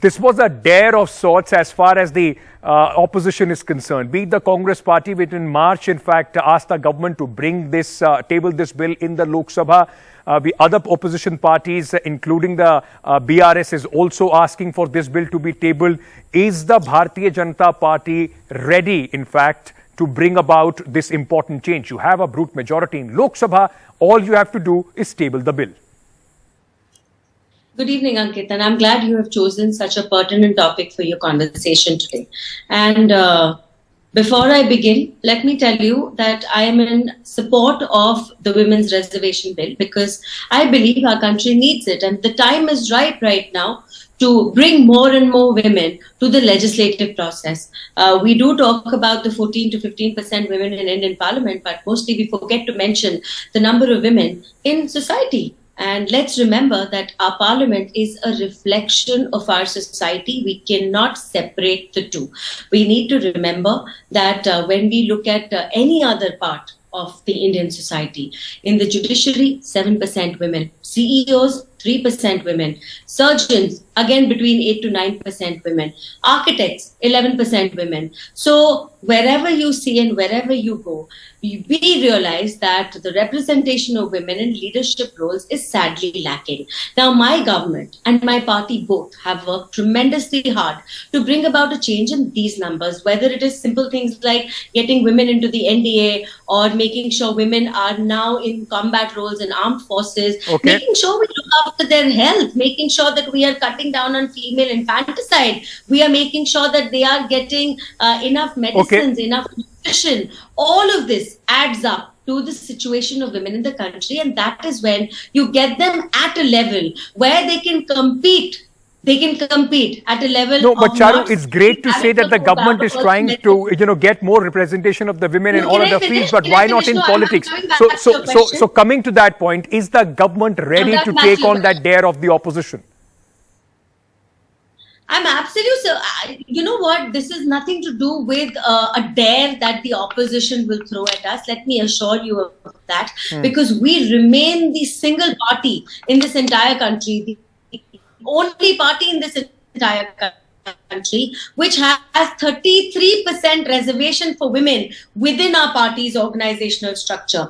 This was a dare of sorts as far as the opposition is concerned. Be it the Congress party, which in March, in fact, asked the government to bring this, table this bill in the Lok Sabha. The other opposition parties, including the BRS, is also asking for this bill to be tabled. Is the Bharatiya Janata Party ready, in fact, to bring about this important change? You have a brute majority in Lok Sabha. All you have to do is table the bill. Good evening, Ankit, and I'm glad you have chosen such a pertinent topic for your conversation today. And before I begin, let me tell you that I am in support of the Women's Reservation Bill because I believe our country needs it, and the time is right now to bring more and more women to the legislative process. We do talk about the 14 to 15% women in Indian Parliament, but mostly we forget to mention the number of women in society. And let's remember that our parliament is a reflection of our society. We cannot separate the two. We need to remember that when we look at any other part of the Indian society, in the judiciary, 7% women, CEOs, 3% women, surgeons, again between 8 to 9% women, architects, 11% women. So wherever you see and wherever you go, we realize that the representation of women in leadership roles is sadly lacking. Now, my government and my party both have worked tremendously hard to bring about a change in these numbers, whether it is simple things like getting women into the NDA or making sure women are now in combat roles in armed forces, making sure we look after their health, making sure that we are cutting down on female infanticide. We are making sure that they are getting enough medicines, enough nutrition. All of this adds up to the situation of women in the country, and that is when you get them at a level where they can compete. They can compete at a level. No, but Charu, it's great to say that the government is trying to, get more representation of the women in all other fields, but why not in politics? So coming to that point, is the government ready to take on that dare of the opposition? I'm absolutely, so you know what, this is nothing to do with a dare that the opposition will throw at us. Let me assure you of that, because we remain the single party in this entire country, the only party in this entire country which has 33% reservation for women within our party's organizational structure.